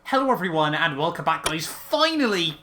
Hello everyone and welcome back guys, finally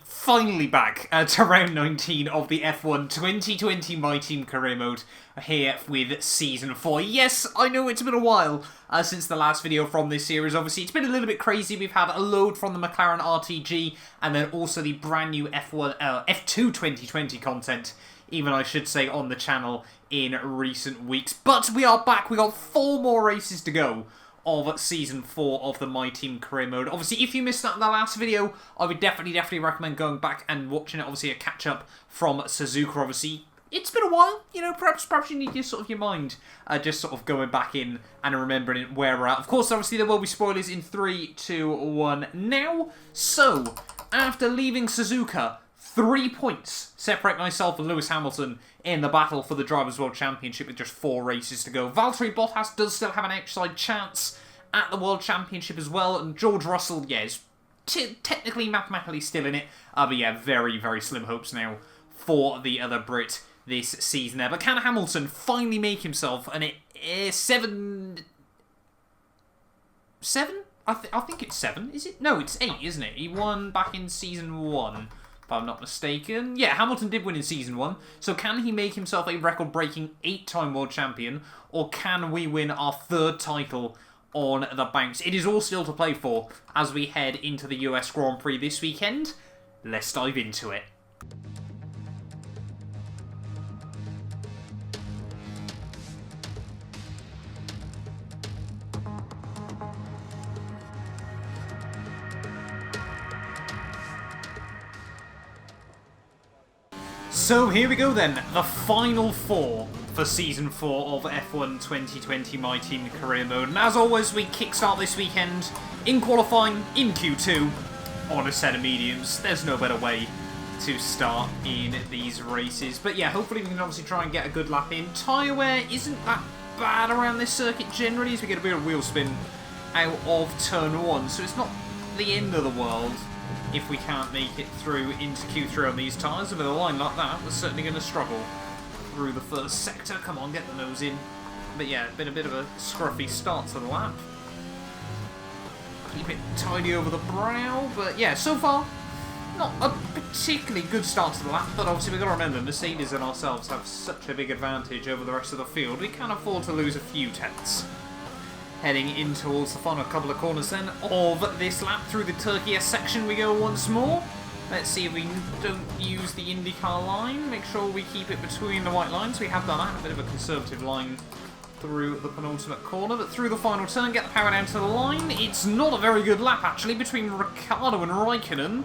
back to round 19 of the F1 2020 My Team Career Mode here with Season 4. Yes, I know it's been a while since the last video from this series. Obviously, it's been a little bit crazy. We've had a load from the Mclaren RTG and then also the brand new F2 2020 content, even I should say, on the channel in recent weeks. But we are back. We got 4 more races to go of Season 4 of the My Team Career Mode. Obviously, if you missed that in the last video, I would definitely recommend going back and watching it. Obviously, a catch-up from Suzuka. Obviously, it's been a while, you know, perhaps you need your mind just sort of going back in and remembering where we're at. Of course, obviously, there will be spoilers in 3, 2, 1 now. So, after leaving Suzuka, 3 points separate myself and Lewis Hamilton in the battle for the Drivers' World Championship with just 4 races to go. Valtteri Bottas does still have an outside chance at the World Championship as well, and George Russell, yeah, is technically, mathematically still in it, but yeah, very slim hopes now for the other Brit this season there. But can Hamilton finally make himself an 7? I think it's 7, is it? No, it's 8, isn't it? He won back in Season 1. If I'm not mistaken. Yeah, Hamilton did win in Season 1. So can he make himself a record-breaking 8-time World Champion? Or can we win our 3rd title on the banks? It is all still to play for as we head into the US Grand Prix this weekend. Let's dive into it. So here we go then, the final 4 for Season 4 of F1 2020 My Team Career Mode. And as always, we kickstart this weekend in qualifying in Q2 on a set of mediums. There's no better way to start in these races. But yeah, hopefully we can obviously try and get a good lap in. Tyre wear isn't that bad around this circuit generally, as we get a bit of wheel spin out of turn 1. So it's not the end of the world if we can't make it through into Q3 on these tyres. With a line like that, we're certainly going to struggle through the first sector. Come on, get the nose in. But yeah, been a bit of a scruffy start to the lap. Keep it tidy over the brow, but yeah, so far, not a particularly good start to the lap, but obviously we've got to remember, Mercedes and ourselves have such a big advantage over the rest of the field. We can't afford to lose a few tenths. Heading in towards the final couple of corners then of this lap. Through the Turkey section we go once more. Let's see if we don't use the IndyCar line. Make sure we keep it between the white lines. We have done that. A bit of a conservative line through the penultimate corner. But through the final turn, get the power down to the line. It's not a very good lap, actually, between Ricciardo and Raikkonen.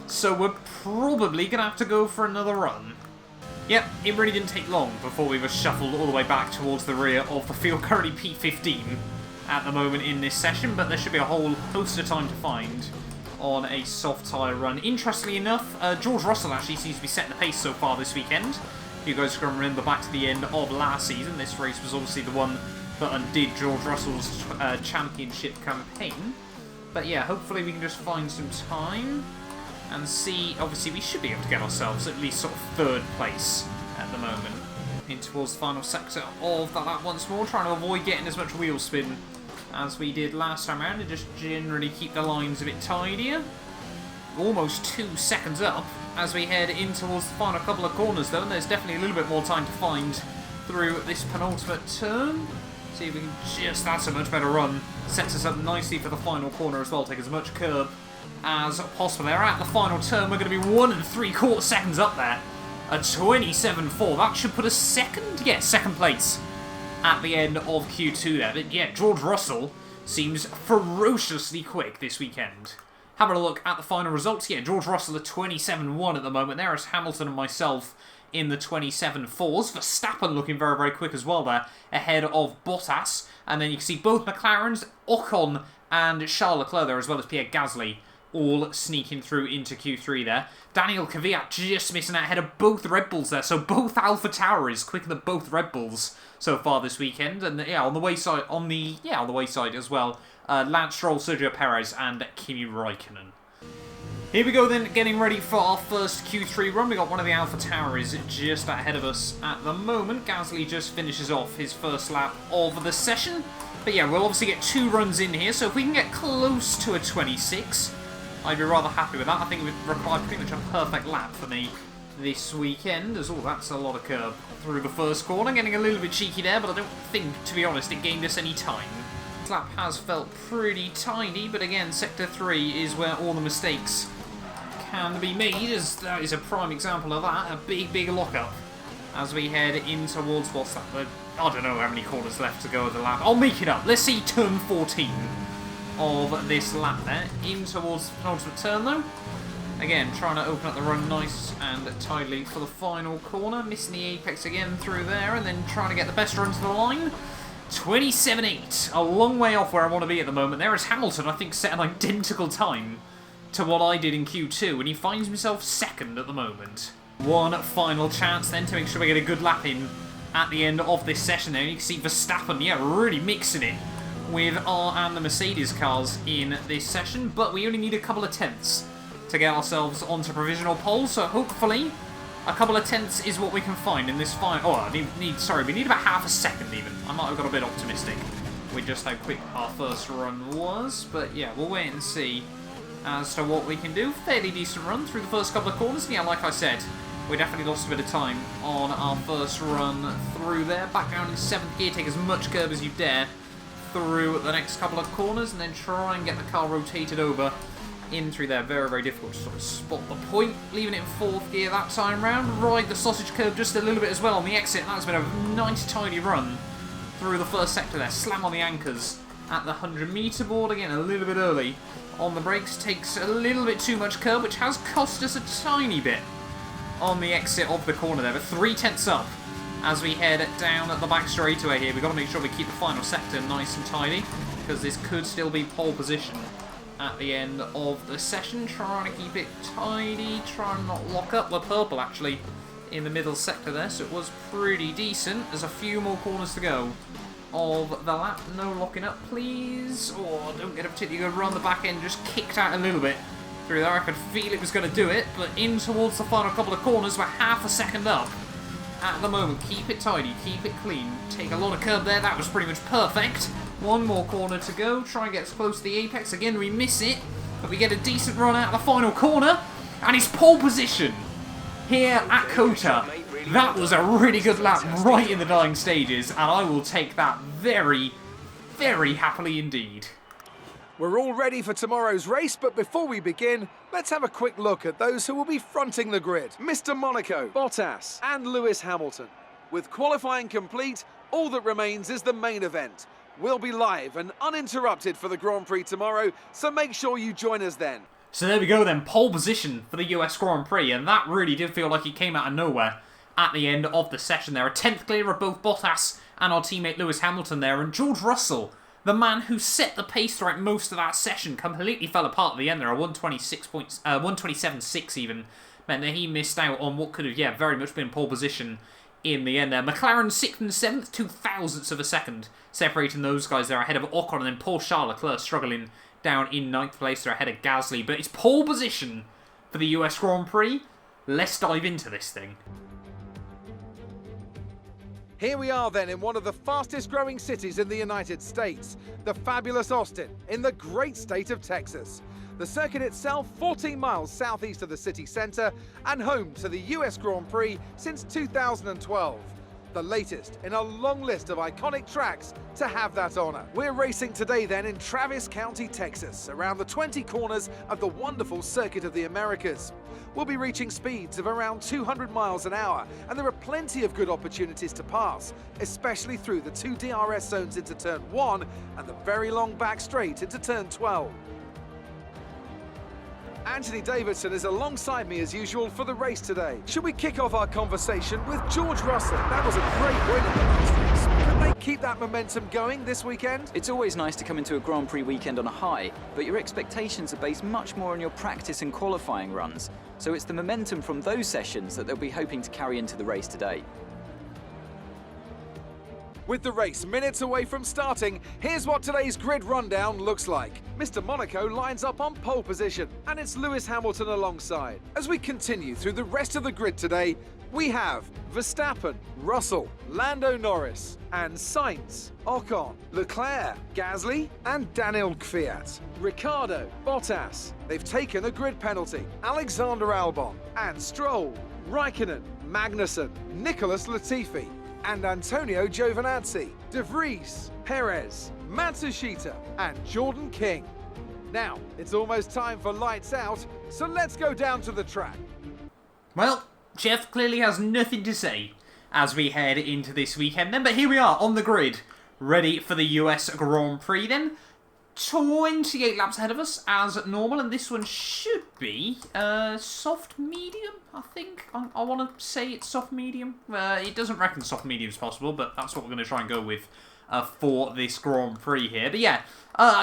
So we're probably going to have to go for another run. Yep, it really didn't take long before we were shuffled all the way back towards the rear of the field. Currently P15 at the moment in this session, but there should be a whole host of time to find on a soft tyre run. Interestingly enough, George Russell actually seems to be setting the pace so far this weekend. You guys can remember back to the end of last season, this race was obviously the one that undid George Russell's championship campaign. But yeah, hopefully we can just find some time and see. Obviously we should be able to get ourselves at least sort of 3rd place at the moment. In towards the final sector of the lap once more, trying to avoid getting as much wheel spin as we did last time around and just generally keep the lines a bit tidier. Almost 2 seconds up as we head in towards the final couple of corners though, and there's definitely a little bit more time to find through this penultimate turn. See if we can just, that's a much better run. Sets us up nicely for the final corner as well, take as much curb as possible. They're at the final turn, we're going to be 1 3/4 seconds up there. A 27.4, that should put us second? Yeah, second place at the end of Q2 there. But yeah, George Russell seems ferociously quick this weekend. Having a look at the final results, yeah, George Russell at 27.1 at the moment. There is Hamilton and myself in the 27.4s. Verstappen looking very quick as well there, ahead of Bottas. And then you can see both McLarens, Ocon and Charles Leclerc there, as well as Pierre Gasly, all sneaking through into Q3 there. Daniel Kvyat just missing out ahead of both Red Bulls there. So both Alpha Tauri's quicker than both Red Bulls so far this weekend. And yeah, on the wayside, as well, Lance Stroll, Sergio Perez, and Kimi Raikkonen. Here we go then, getting ready for our first Q3 run. We got one of the Alpha Tauri's just ahead of us at the moment. Gasly just finishes off his first lap of the session. But yeah, we'll obviously get 2 runs in here, so if we can get close to a 26, I'd be rather happy with that. I think it would require pretty much a perfect lap for me this weekend, as that's a lot of curb through the first corner. Getting a little bit cheeky there, but I don't think, to be honest, it gained us any time. This lap has felt pretty tidy, but again, Sector 3 is where all the mistakes can be made, as that is a prime example of that. A big lock-up as we head in towards what's that? I don't know how many corners left to go of the lap. I'll make it up. Let's see turn 14 of this lap there. In towards the penultimate turn, though. Again, trying to open up the run nice and tidily for the final corner. Missing the apex again through there, and then trying to get the best run to the line. 27.8. A long way off where I want to be at the moment. There is Hamilton, I think, set an identical time to what I did in Q2, and he finds himself second at the moment. One final chance then to make sure we get a good lap in at the end of this session there. You can see Verstappen, yeah, really mixing it with our and the Mercedes cars in this session, but we only need a couple of tenths to get ourselves onto provisional pole, so hopefully a couple of tenths is what we can find in this final. Oh, we need about half a second even. I might have got a bit optimistic with just how quick our first run was, but yeah, we'll wait and see as to what we can do. Fairly decent run through the first couple of corners, and yeah, like I said, we definitely lost a bit of time on our first run through there. Back down in 7th gear, take as much curb as you dare through the next couple of corners, and then try and get the car rotated over in through there. Very difficult to sort of spot the point. Leaving it in 4th gear that time round. Ride the sausage curb just a little bit as well on the exit. That's been a nice tidy run through the first sector there. Slam on the anchors at the 100-metre board. Again, a little bit early on the brakes. Takes a little bit too much curb, which has cost us a tiny bit on the exit of the corner there, but 3 tenths up as we head down at the back straightaway here. We've got to make sure we keep the final sector nice and tidy, because this could still be pole position at the end of the session. Trying to keep it tidy, try and not lock up. We're purple actually in the middle sector there, so it was pretty decent. There's a few more corners to go of the lap. No locking up, please. Oh, don't get a particularly good run. The back end just kicked out a little bit through there. I could feel it was going to do it, but in towards the final couple of corners, we're half a second up at the moment. Keep it tidy, keep it clean. Take a lot of curb there. That was pretty much perfect. One more corner to go. Try and get as close to the apex. Again, we miss it, but we get a decent run out of the final corner, and it's pole position here at Kota. That was a really good lap right in the dying stages, and I will take that very happily indeed. We're all ready for tomorrow's race, but before we begin, let's have a quick look at those who will be fronting the grid. Mr. Monaco, Bottas and Lewis Hamilton. With qualifying complete, all that remains is the main event. We'll be live and uninterrupted for the Grand Prix tomorrow, so make sure you join us then. So there we go then, pole position for the US Grand Prix, and that really did feel like it came out of nowhere at the end of the session there. A 10th clear of both Bottas and our teammate Lewis Hamilton there, and George Russell, the man who set the pace throughout most of that session, completely fell apart at the end there. A 127.6 even meant that he missed out on what could have, very much been pole position in the end there. McLaren 6th and 7th, 0.02 of a second separating those guys there ahead of Ocon, and then Paul Charles Leclerc struggling down in 9th place there ahead of Gasly. But it's pole position for the US Grand Prix. Let's dive into this thing. Here we are then in one of the fastest growing cities in the United States, the fabulous Austin, in the great state of Texas. The circuit itself 14 miles southeast of the city centre and home to the US Grand Prix since 2012. The latest in a long list of iconic tracks to have that honour. We're racing today then in Travis County, Texas, around the 20 corners of the wonderful Circuit of the Americas. We'll be reaching speeds of around 200 miles an hour, and there are plenty of good opportunities to pass, especially through the 2 DRS zones into turn 1 and the very long back straight into turn 12. Anthony Davidson is alongside me as usual for the race today. Should we kick off our conversation with George Russell? That was a great win in the last race. Can they keep that momentum going this weekend? It's always nice to come into a Grand Prix weekend on a high, but your expectations are based much more on your practice and qualifying runs. So it's the momentum from those sessions that they'll be hoping to carry into the race today. With the race minutes away from starting, here's what today's grid rundown looks like. Mr. Monaco lines up on pole position, and it's Lewis Hamilton alongside. As we continue through the rest of the grid today, we have Verstappen, Russell, Lando Norris, and Sainz, Ocon, Leclerc, Gasly, and Daniel Kvyat. Ricciardo, Bottas, they've taken a grid penalty. Alexander Albon, and Stroll, Raikkonen, Magnussen, Nicholas Latifi, and Antonio Giovinazzi, De Vries, Perez, Matsushita, and Jordan King. Now, it's almost time for lights out, so let's go down to the track. Well, Jeff clearly has nothing to say as we head into this weekend then, but here we are on the grid, ready for the US Grand Prix then. 28 laps ahead of us as normal, and this one should be soft medium, I think. I want to say it's soft medium. It doesn't reckon soft medium is possible, but that's what we're going to try and go with for this Grand Prix here. But yeah,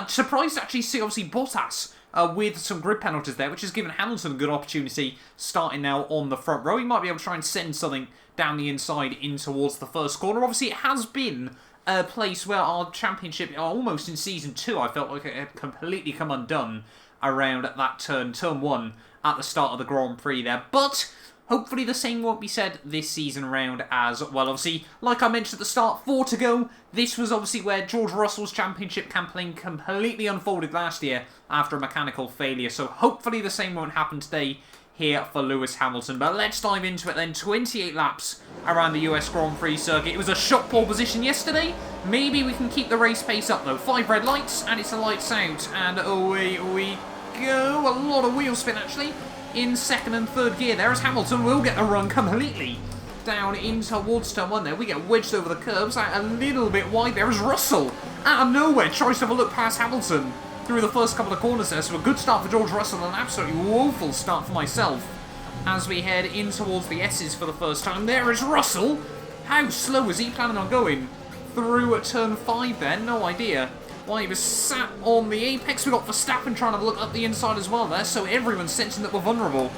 surprised to actually see obviously Bottas with some grid penalties there, which has given Hamilton a good opportunity starting now on the front row. He might be able to try and send something down the inside in towards the first corner. Obviously, it has been a place where our championship, almost in Season 2, I felt like it had completely come undone around that turn 1 at the start of the Grand Prix there. But hopefully the same won't be said this season round as well. Obviously, like I mentioned at the start, 4 to go. This was obviously where George Russell's championship campaign completely unfolded last year after a mechanical failure. So hopefully the same won't happen today here for Lewis Hamilton. But let's dive into it then. 28 laps around the US Grand Prix circuit. It was a shot pole position yesterday. Maybe we can keep the race pace up though. 5 red lights and it's a lights out. And away we go. A lot of wheel spin actually in second and third gear there, as Hamilton will get the run completely down in towards turn 1 there. We get wedged over the curbs out a little bit wide there as Russell out of nowhere tries to have a look past Hamilton through the first couple of corners there. So a good start for George Russell and an absolutely woeful start for myself as we head in towards the S's for the first time. There is Russell. How slow is he planning on going through at turn 5 there? No idea. While he was sat on the apex, we got Verstappen trying to look up the inside as well there, so everyone's sensing that we're vulnerable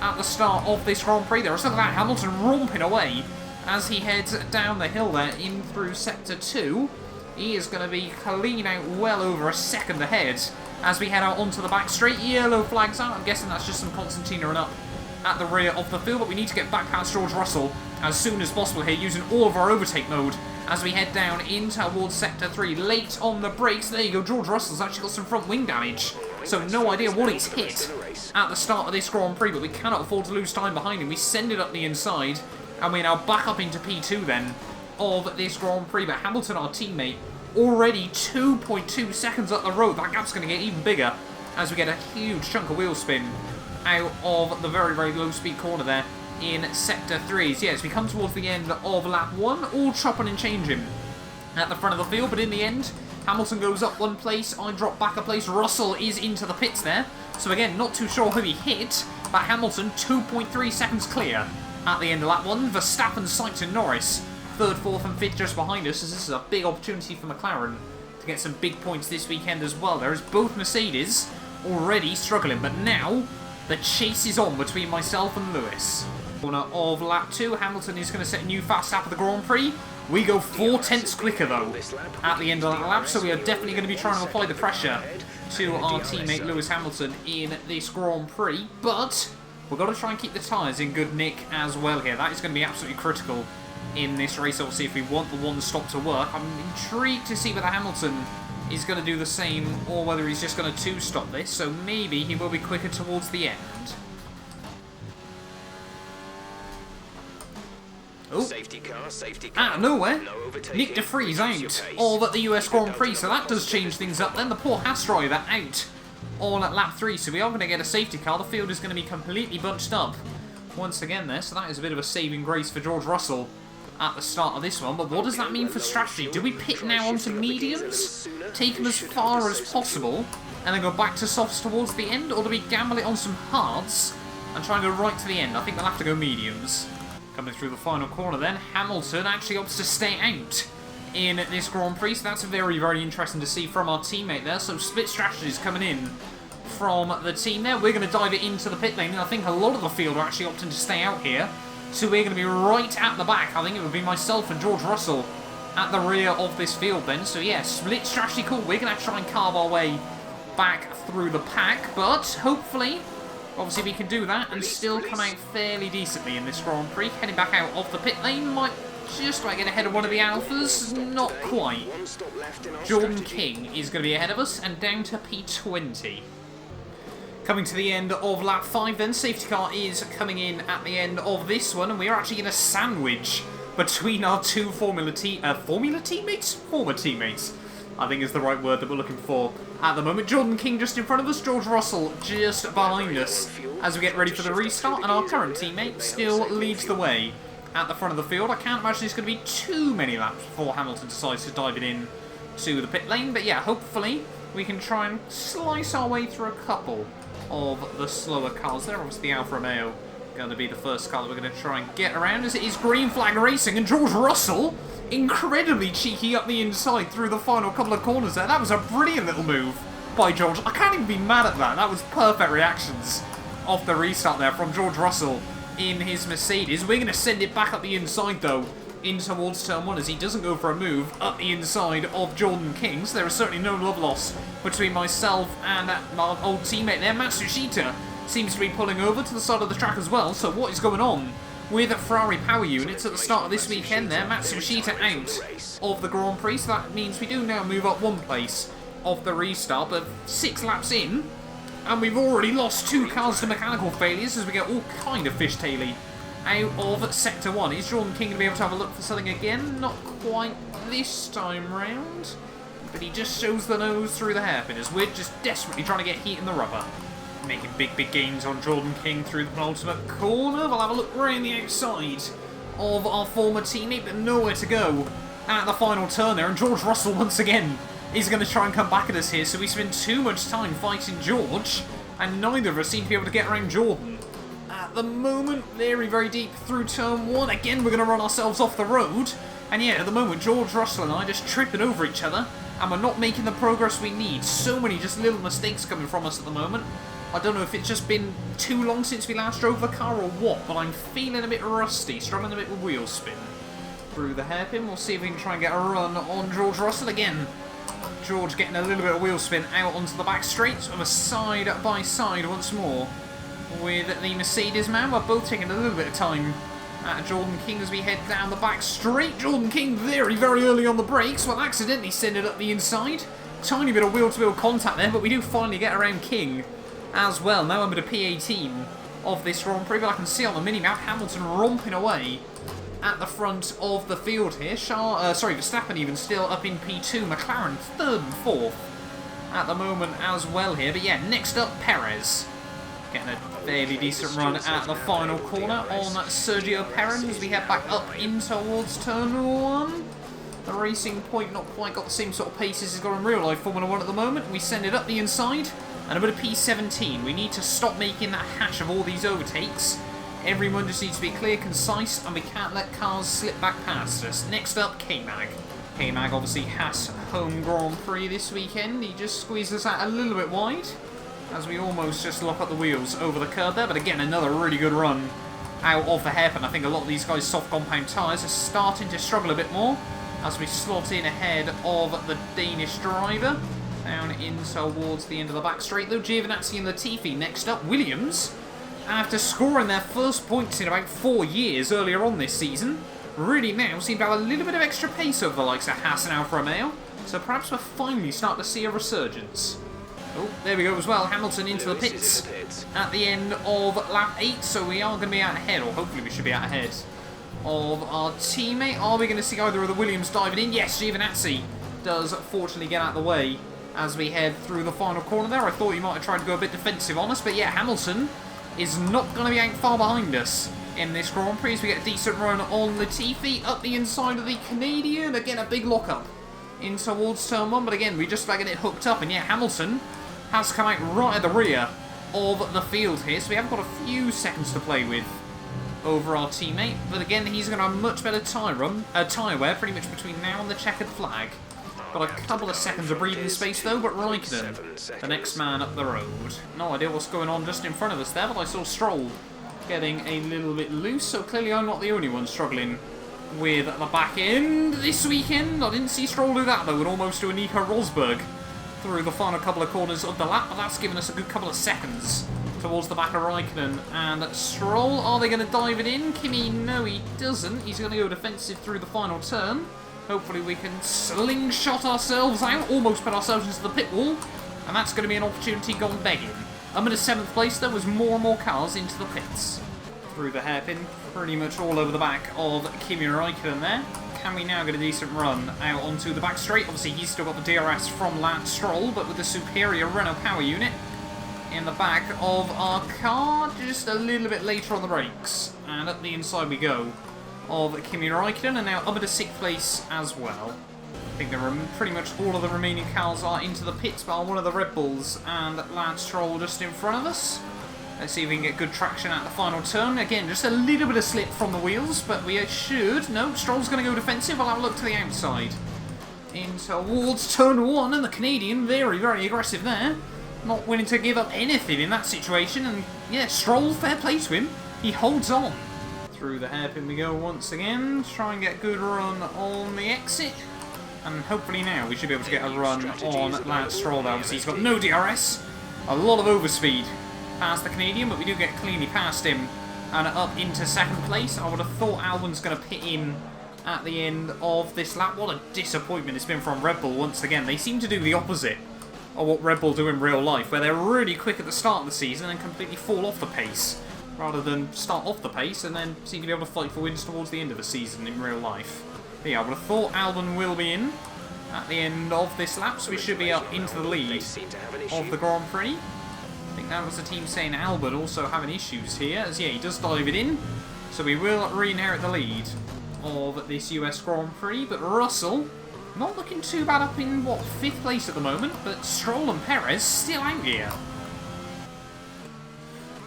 at the start of this Grand Prix there. Let's look at that, Hamilton romping away as he heads down the hill there in through Sector 2. He is going to be clean out well over a second ahead as we head out onto the back straight. Yellow flags out. I'm guessing that's just some Constantina and up at the rear of the field, but we need to get back past George Russell as soon as possible here using all of our overtake mode as we head down in towards Sector 3. Late on the brakes. There you go. George Russell's actually got some front wing damage, so no idea what he's hit at the start of this Grand Prix, but we cannot afford to lose time behind him. We send it up the inside, and we're now back up into P2 then of this Grand Prix. But Hamilton, our teammate, already 2.2 seconds up the road. That gap's going to get even bigger as we get a huge chunk of wheel spin out of the very, very low speed corner there in Sector 3. So yeah, as we come towards the end of lap 1, all chopping and changing at the front of the field, but in the end, Hamilton goes up 1 place, I drop back a place, Russell is into the pits there. So again, not too sure who he hit, but Hamilton 2.3 seconds clear at the end of lap 1. Verstappen, Sainz and Norris, 3rd, 4th and 5th just behind us, as this is a big opportunity for Mclaren to get some big points this weekend as well. There is both Mercedes already struggling, but now the chase is on between myself and Lewis. Corner of lap 2, Hamilton is going to set a new fast lap of the Grand Prix. We go 4 tenths quicker though at the end of that lap, so we are definitely going to be trying to apply the pressure to our teammate Lewis Hamilton in this Grand Prix, but we've got to try and keep the tyres in good nick as well here. That is going to be absolutely critical in this race, obviously, if we want the one stop to work. I'm intrigued to see whether Hamilton is going to do the same or whether he's just going to 2-stop this, so maybe he will be quicker towards the end. Oh, safety car. Out of nowhere, No Nick De Vries out of the US Grand Prix, so that does change things up. Then the poor Haas driver out on at lap 3, so we are going to get a safety car. The field is going to be completely bunched up once again there, so that is a bit of a saving grace for George Russell at the start of this one. But what does that mean for strategy? Do we pit now onto mediums, take them as far as possible, and then go back to softs towards the end, or do we gamble it on some hards and try and go right to the end? I think we'll have to go mediums. Coming through the final corner then, Hamilton actually opts to stay out in this Grand Prix, so that's very, very interesting to see from our teammate there. So split strategies coming in from the team there. We're going to dive it into the pit lane, and I think a lot of the field are actually opting to stay out here. So we're going to be right at the back. I think it would be myself and George Russell at the rear of this field then. So yeah, split strategy call. We're going to try and carve our way back through the pack, but hopefully, obviously we can do that and still come out fairly decently in this Grand Prix. Heading back out of the pit lane, might just get ahead of one of the Alphas, not quite. Jordan King is going to be ahead of us, and down to P20. Coming to the end of lap 5 then, safety car is coming in at the end of this one, and we are actually in a sandwich between our two former teammates, I think is the right word that we're looking for at the moment. Jordan King just in front of us, George Russell just behind us as we get ready for the restart, and our current teammate still leads the way at the front of the field. I can't imagine it's going to be too many laps before Hamilton decides to dive it in to the pit lane, but yeah, hopefully we can try and slice our way through a couple of the slower cars there. Obviously the Alfa Romeo going to be the first car that we're going to try and get around, as it is green flag racing, and George Russell incredibly cheeky up the inside through the final couple of corners there. That was a brilliant little move by George. I can't even be mad at that. That was perfect reactions off the restart there from George Russell in his Mercedes. We're going to send it back up the inside though, in towards turn 1, as he doesn't go for a move up the inside of Jordan King. So there is certainly no love loss between myself and my old teammate there. Matsushita seems to be pulling over to the side of the track as well. So what is going on with Ferrari power units at the start of this weekend there? Matsushita out of the Grand Prix, so that means we do now move up one place of the restart, but 6 laps in, and we've already lost 2 cars to mechanical failures as we get all kind of fishtailing out of Sector 1. Is Jordan King going to be able to have a look for something again? Not quite this time round, but he just shows the nose through the hairpin as we're just desperately trying to get heat in the rubber. Making big gains on Jordan King through the penultimate corner. We'll have a look around the outside of our former teammate, but nowhere to go at the final turn there. And George Russell once again is going to try and come back at us here, so we spend too much time fighting George, and neither of us seem to be able to get around Jordan. At the moment, very deep through turn 1. Again, we're going to run ourselves off the road. And yeah, at the moment, George Russell and I just tripping over each other, and we're not making the progress we need. So many just little mistakes coming from us at the moment. I don't know if it's just been too long since we last drove the car or what, but I'm feeling a bit rusty, struggling a bit with wheel spin. Through the hairpin, we'll see if we can try and get a run on George Russell again. George getting a little bit of wheel spin out onto the back straight, of a side by side once more with the Mercedes man. We're both taking a little bit of time at Jordan King as we head down the back straight. Jordan King very early on the brakes. Well, accidentally send it up the inside. Tiny bit of wheel-to-wheel contact there, but we do finally get around King as well. Now I'm at a P18 of this Grand Prix, but I can see on the mini-map Hamilton romping away at the front of the field here. Verstappen even still up in P2. McLaren 3rd and 4th at the moment as well here. But yeah, next up, Perez. Getting a fairly decent run at the final corner on Sergio Perez as we head back up in towards turn 1. The Racing Point not quite got the same sort of pace as he's got in real life Formula 1 at the moment. We send it up the inside. And a bit of P17. We need to stop making that hash of all these overtakes. Everyone just needs to be clear, concise, and we can't let cars slip back past us. Next up, K-Mag. K-Mag obviously has home Grand Prix this weekend. He just squeezed us out a little bit wide as we almost just lock up the wheels over the curb there. But again, another really good run out of the hairpin. I think a lot of these guys' soft compound tyres are starting to struggle a bit more as we slot in ahead of the Danish driver. Down in towards the end of the back straight though. Giovinazzi and Latifi next up. Williams, after scoring their first points in about 4 years earlier on this season, really now seem to have a little bit of extra pace over the likes of Haas and Alfa Romeo. So perhaps we're finally starting to see a resurgence. Oh, there we go as well. Hamilton into the pits at the end of lap 8. So we are going to be out ahead, or hopefully we should be out ahead of our teammate. Are we going to see either of the Williams diving in? Yes, Giovinazzi does fortunately get out of the way as we head through the final corner there. I thought he might have tried to go a bit defensive on us, but yeah, Hamilton is not going to be out far behind us in this Grand Prix as we get a decent run on Latifi up the inside of the Canadian. Again, a big lock-up in towards turn 1, but again, we just get it hooked up, and yeah, Hamilton has come out right at the rear of the field here, so we haven't got a few seconds to play with over our teammate, but again, he's going to have a much better tyre wear pretty much between now and the checkered flag. Got a couple of seconds of breathing space though, but Raikkonen, the next man up the road. No idea what's going on just in front of us there, but I saw Stroll getting a little bit loose, so clearly I'm not the only one struggling with the back end this weekend. I didn't see Stroll do that though, and almost do a Nico Rosberg through the final couple of corners of the lap, but that's given us a good couple of seconds towards the back of Raikkonen and Stroll. Are they going to dive it in? Kimi, no he doesn't. He's going to go defensive through the final turn. Hopefully we can slingshot ourselves out, almost put ourselves into the pit wall, and that's going to be an opportunity gone begging. I'm in a 7th place though, as more and more cars into the pits. Through the hairpin, pretty much all over the back of Kimi Raikkonen there. Can we now get a decent run out onto the back straight? Obviously he's still got the DRS from Lance Stroll, but with the superior Renault power unit in the back of our car, just a little bit later on the brakes. And up the inside we go of Kimi Raikkonen, and now up at a 6th place as well. I think pretty much all of the remaining cars are into the pits, but one of the Red Bulls and Lance Stroll just in front of us. Let's see if we can get good traction at the final turn. Again, just a little bit of slip from the wheels, but we should. No, Stroll's going to go defensive. We'll have a look to the outside. In towards turn 1, and the Canadian very, very aggressive there. Not willing to give up anything in that situation, and yeah, Stroll, fair play to him. He holds on. Through the hairpin we go once again. Try and get a good run on the exit. And hopefully now we should be able to get a run on Lance Stroll. Obviously he's got no DRS. A lot of overspeed past the Canadian, but we do get cleanly past him and up into 2nd place. I would have thought Albon's going to pit in at the end of this lap. What a disappointment it's been from Red Bull once again. They seem to do the opposite of what Red Bull do in real life, where they're really quick at the start of the season and completely fall off the pace, rather than start off the pace and then seem to be able to fight for wins towards the end of the season in real life. But yeah, I would have thought Albon will be in at the end of this lap, so we should be up into the lead of the Grand Prix. I think that was the team saying Albon also having issues here, as yeah, he does dive it in, so we will re-inherit the lead of this US Grand Prix. But Russell, not looking too bad up in, what, 5th place at the moment, but Stroll and Perez still out here.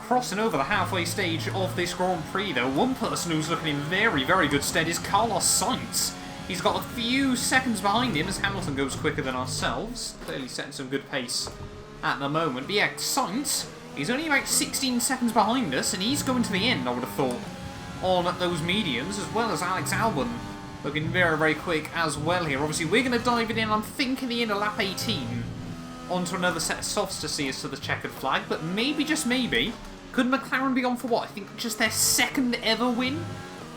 Crossing over the halfway stage of this Grand Prix though, one person who's looking in very, very good stead is Carlos Sainz. He's got a few seconds behind him as Hamilton goes quicker than ourselves, clearly setting some good pace at the moment. But yeah, Sainz, he's only about 16 seconds behind us, and he's going to the end, I would have thought, on those mediums, as well as Alex Albon, looking very, very quick as well here. Obviously, we're going to dive it in, I'm thinking, the end of lap 18, onto another set of softs to see us to the checkered flag, but maybe, just maybe, could McLaren be on for what? I think just their 2nd ever win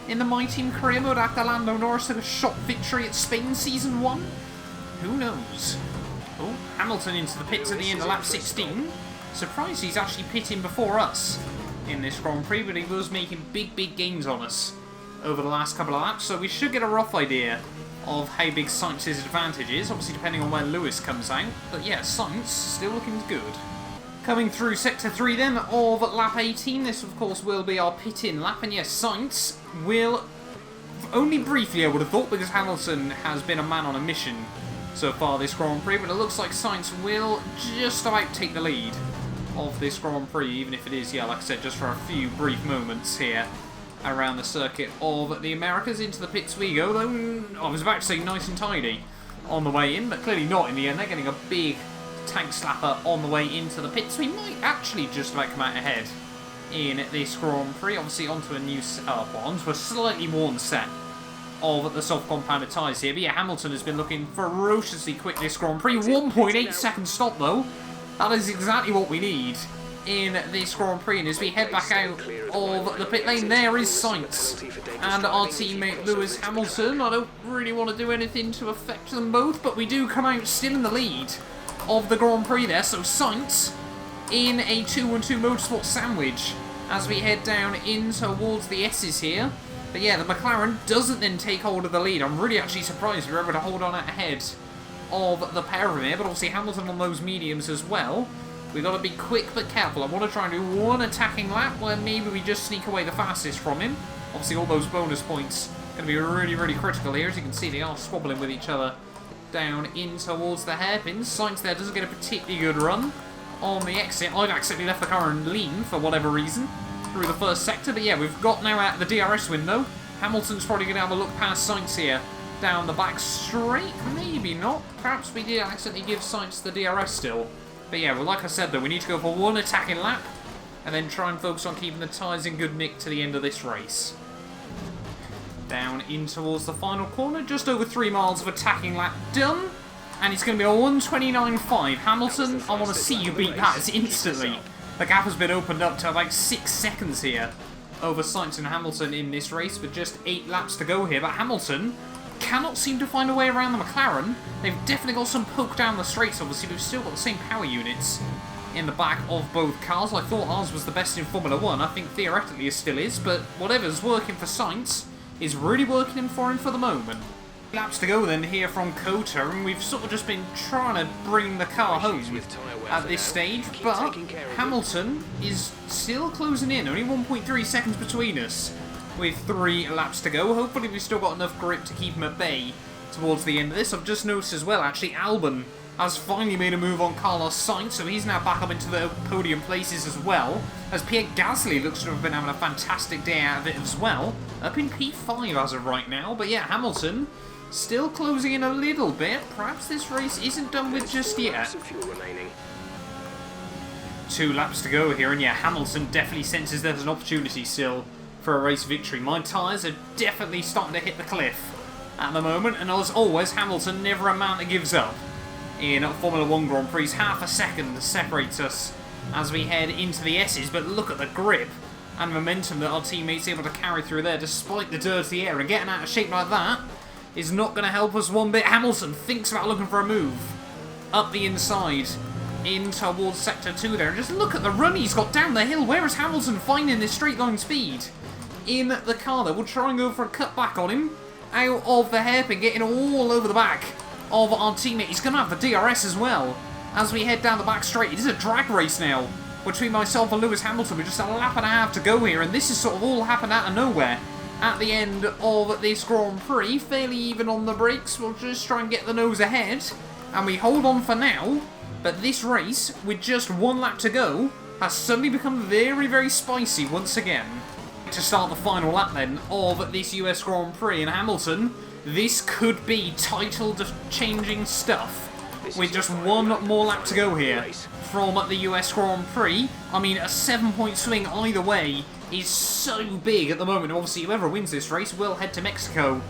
in the My Team career mode after Lando Norris took a shot victory at Spain Season 1? Who knows? Oh, Hamilton into the pits at the end of lap 16. Surprised he's actually pitting before us in this Grand Prix, but he was making big, big gains on us over the last couple of laps, so we should get a rough idea of how big Sainz's advantage is, obviously depending on where Lewis comes out. But yeah, Sainz still looking good. Coming through Sector 3 then of lap 18, this of course will be our pit-in lap, and yes, Sainz will, only briefly I would have thought, because Hamilton has been a man on a mission so far this Grand Prix, but it looks like Sainz will just about take the lead of this Grand Prix, even if it is, yeah, like I said, just for a few brief moments here around the circuit of the Americas. Into the pits we go, though. I was about to say nice and tidy on the way in, but clearly not in the end. They're getting a big tank slapper on the way into the pits. We might actually just about come out ahead in this Grand Prix. Obviously onto a new onto a slightly worn set of the soft compounded tyres here. But yeah, Hamilton has been looking ferociously quick this Grand Prix. 1.8 second stop though. That is exactly what we need in this Grand Prix. And as we head back out of the pit lane, there is Sainz and our teammate Lewis Hamilton. I don't really want to do anything to affect them both, but we do come out still in the lead of the Grand Prix there. So Sainz in a 2-1-2 Motorsport sandwich as we head down in towards the S's here. But yeah, the McLaren doesn't then take hold of the lead. I'm really actually surprised we were able to hold on ahead of the pair of them here, but obviously Hamilton on those mediums as well. We've got to be quick but careful. I want to try and do one attacking lap where maybe we just sneak away the fastest from him. Obviously all those bonus points going to be really, really critical here. As you can see, they are squabbling with each other down in towards the hairpins. Sainz there doesn't get a particularly good run on the exit. I've accidentally left the car and lean for whatever reason through the first sector, but yeah, we've got now out of the DRS window. Hamilton's probably going to have a look past Sainz here down the back straight. Maybe not. Perhaps we did accidentally give Sainz the DRS still. But yeah, well, like I said though, we need to go for one attacking lap and then try and focus on keeping the tyres in good nick to the end of this race. Down in towards the final corner. Just over 3 miles of attacking lap done. And it's going to be a 1:29.5. Hamilton, I want to see you beat that instantly. The gap has been opened up to about 6 seconds here over Sainz and Hamilton in this race, with just 8 laps to go here. But Hamilton cannot seem to find a way around the McLaren. They've definitely got some poke down the straights, obviously. We've still got the same power units in the back of both cars. I thought ours was the best in Formula 1. I think theoretically it still is, but whatever's working for Sainz is really working for him for the moment. Laps to go then here from Cota, and we've sort of just been trying to bring the car home at this stage, but Hamilton is still closing in, only 1.3 seconds between us with 3 laps to go. Hopefully we've still got enough grip to keep him at bay towards the end of this. I've just noticed as well, actually, Albon has finally made a move on Carlos Sainz, so he's now back up into the podium places as well, as Pierre Gasly looks to have been having a fantastic day out of it as well, up in P5 as of right now. But yeah, Hamilton still closing in a little bit. Perhaps this race isn't done with just yet. 2 laps to go here, and yeah, Hamilton definitely senses there's an opportunity still for a race victory. My tyres are definitely starting to hit the cliff at the moment, and as always, Hamilton never a man that gives up in Formula 1 Grand Prix. Half a second separates us as we head into the S's, but look at the grip and momentum that our teammates are able to carry through there despite the dirty air, and getting out of shape like that is not going to help us one bit. Hamilton thinks about looking for a move up the inside in towards Sector 2 there. And just look at the run he's got down the hill. Where is Hamilton finding this straight line speed in the car there? We'll try and go for a cutback on him out of the hairpin, getting all over the back of our teammate. He's going to have the DRS as well as we head down the back straight. It is a drag race now between myself and Lewis Hamilton. We're just a lap and a half to go here, and this has sort of all happened out of nowhere at the end of this Grand Prix. Fairly even on the brakes. We'll just try and get the nose ahead, and we hold on for now. But this race, with just 1 lap to go, has suddenly become very, very spicy once again. To start the final lap then of this US Grand Prix, and Hamilton, this could be title-changing stuff. With just 1 more lap to go here from the US Grand Prix. I mean, a 7-point swing either way is so big at the moment. Obviously, whoever wins this race will head to Mexico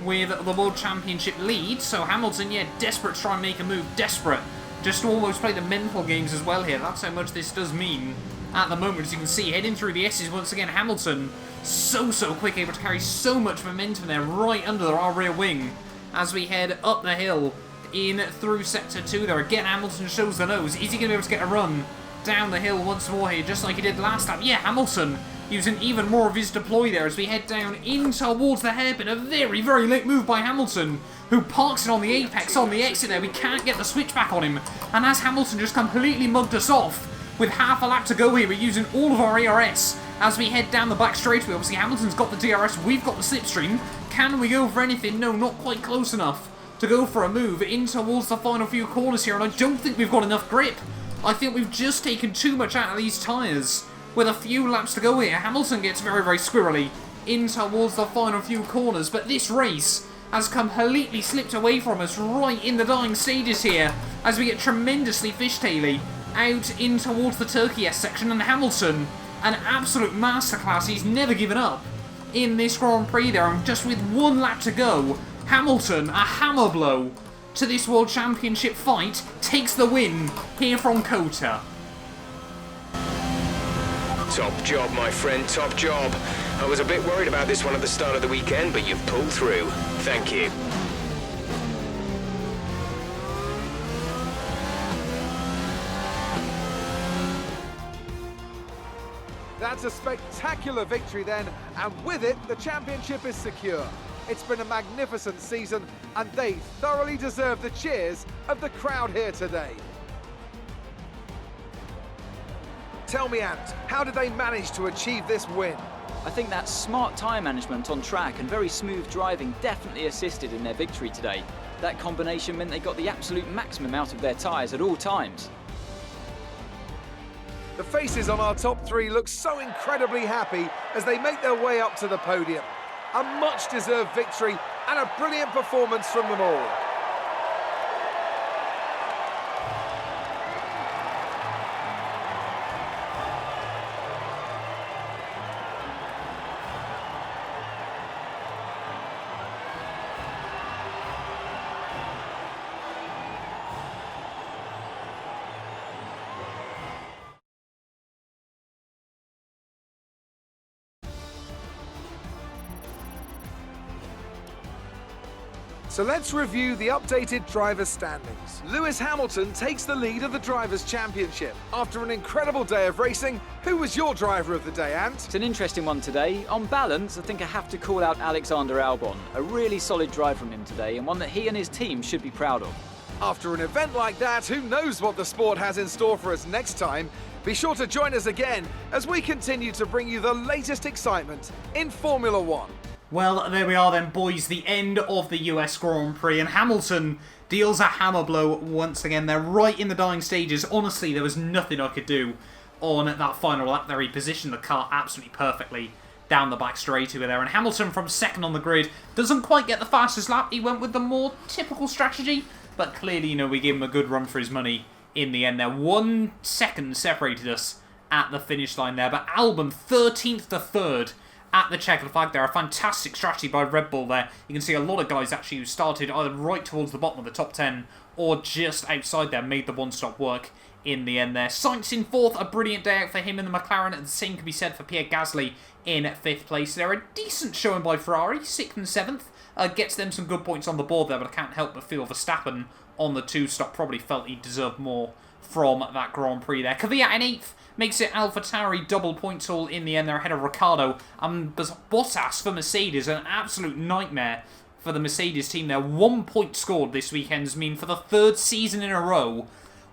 with the World Championship lead. So Hamilton, yeah, desperate to try and make a move. Desperate just to almost play the mental games as well here. That's how much this does mean at the moment. As you can see, heading through the S's once again, Hamilton so quick, able to carry so much momentum there right under our rear wing as we head up the hill in through Sector 2 there. Again, Hamilton shows the nose. Is he going to be able to get a run down the hill once more here, just like he did last time? Yeah, Hamilton using even more of his deploy there as we head down in towards the hairpin. A very, very late move by Hamilton, who parks it on the apex on the exit there. We can't get the switchback on him, and as Hamilton just completely mugged us off with half a lap to go here, we're using all of our ARS as we head down the back straightaway. Obviously, Hamilton's got the DRS, we've got the slipstream. Can we go for anything? No, not quite close enough to go for a move in towards the final few corners here, and I don't think we've got enough grip. I think we've just taken too much out of these tyres. With a few laps to go here, Hamilton gets very, very squirrely in towards the final few corners, but this race has completely slipped away from us right in the dying stages here as we get tremendously fishtaily out in towards the Turkey S section, and Hamilton, an absolute masterclass. He's never given up in this Grand Prix there, and just with 1 lap to go, Hamilton, a hammer blow to this World Championship fight, takes the win here from Cota. Top job, my friend, top job. I was a bit worried about this one at the start of the weekend, but you've pulled through. Thank you. That's a spectacular victory then, and with it, the championship is secure. It's been a magnificent season, and they thoroughly deserve the cheers of the crowd here today. Tell me, Ant, how did they manage to achieve this win? I think that smart tyre management on track and very smooth driving definitely assisted in their victory today. That combination meant they got the absolute maximum out of their tyres at all times. The faces on our top 3 look so incredibly happy as they make their way up to the podium. A much-deserved victory and a brilliant performance from them all. So let's review the updated drivers' standings. Lewis Hamilton takes the lead of the Drivers' Championship. After an incredible day of racing, who was your driver of the day, Ant? It's an interesting one today. On balance, I think I have to call out Alexander Albon. A really solid drive from him today, and one that he and his team should be proud of. After an event like that, who knows what the sport has in store for us next time? Be sure to join us again as we continue to bring you the latest excitement in Formula One. Well, there we are then, boys. The end of the US Grand Prix, and Hamilton deals a hammer blow once again. They're right in the dying stages. Honestly, there was nothing I could do on that final lap there. He positioned the car absolutely perfectly down the back straightaway there. And Hamilton, from second on the grid, doesn't quite get the fastest lap. He went with the more typical strategy, but clearly, you know, we gave him a good run for his money in the end there. 1 second separated us at the finish line there, but Albon 13th to 3rd at the checkered flag there. A fantastic strategy by Red Bull there. You can see a lot of guys actually who started either right towards the bottom of the top 10 or just outside there made the one-stop work in the end there. Sainz in 4th, a brilliant day out for him in the McLaren, and the same can be said for Pierre Gasly in 5th place. They're a decent showing by Ferrari, 6th and 7th. Gets them some good points on the board there, but I can't help but feel Verstappen on the 2-stop probably felt he deserved more from that Grand Prix there. Kvyat in 8th. Makes it AlphaTauri double points haul in the end. They're ahead of Ricciardo. And Bottas for Mercedes, an absolute nightmare for the Mercedes team there. 1 point scored this weekend's mean for the 3rd season in a row.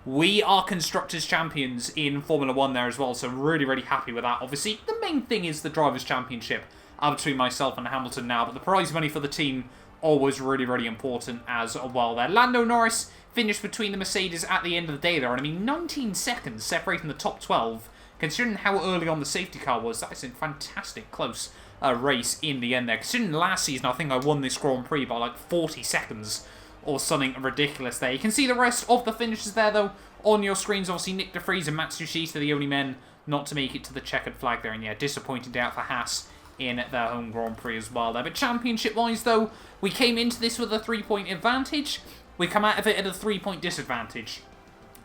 We are Constructors' Champions in Formula 1 there as well, so really, really happy with that. Obviously, the main thing is the Drivers' Championship between myself and Hamilton now, but the prize money for the team always really, really important as well there. Lando Norris finished between the Mercedes at the end of the day there, and I mean 19 seconds separating the top 12, considering how early on the safety car was. That is a fantastic close race in the end there. Considering last season I think I won this Grand Prix by like 40 seconds or something ridiculous there. You can see the rest of the finishes there though on your screens. Obviously Nick De Vries and Matsushita are the only men not to make it to the checkered flag there, and yeah, disappointing day out for Haas in their home Grand Prix as well there. But championship-wise, though, we came into this with a 3-point advantage. We come out of it at a 3-point disadvantage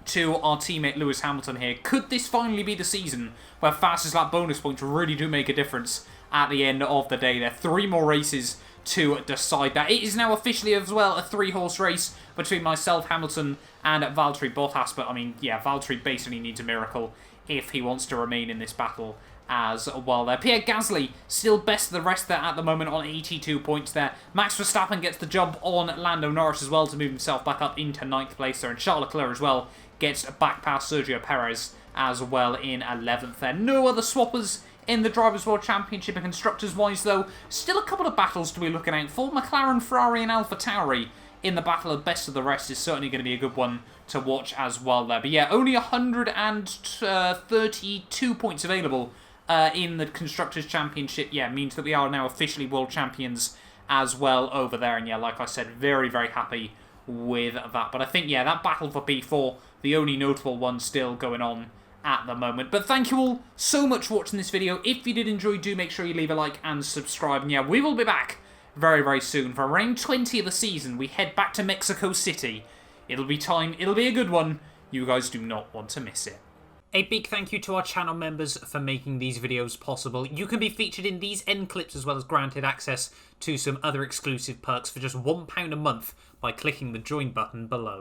to our teammate Lewis Hamilton here. Could this finally be the season where fastest lap bonus points really do make a difference at the end of the day there? 3 more races to decide that. It is now officially as well a 3-horse race between myself, Hamilton, and Valtteri Bottas. But, I mean, yeah, Valtteri basically needs a miracle if he wants to remain in this battle as well there. Pierre Gasly still best of the rest there at the moment on 82 points there. Max Verstappen gets the jump on Lando Norris as well to move himself back up into 9th place there, and Charles Leclerc as well gets back past Sergio Perez as well in 11th there. No other swappers in the Drivers' World Championship and Constructors wise though. Still a couple of battles to be looking out for. McLaren, Ferrari and AlphaTauri in the battle of best of the rest is certainly going to be a good one to watch as well there. But yeah, only 132 points available in the Constructors' Championship. Yeah, means that we are now officially world champions as well over there. And yeah, like I said, very, very happy with that. But I think, yeah, that battle for P4, the only notable one still going on at the moment. But thank you all so much for watching this video. If you did enjoy, do make sure you leave a like and subscribe. And yeah, we will be back very, very soon. For round 20 of the season, we head back to Mexico City. It'll be time. It'll be a good one. You guys do not want to miss it. A big thank you to our channel members for making these videos possible. You can be featured in these end clips as well as granted access to some other exclusive perks for just £1 a month by clicking the join button below.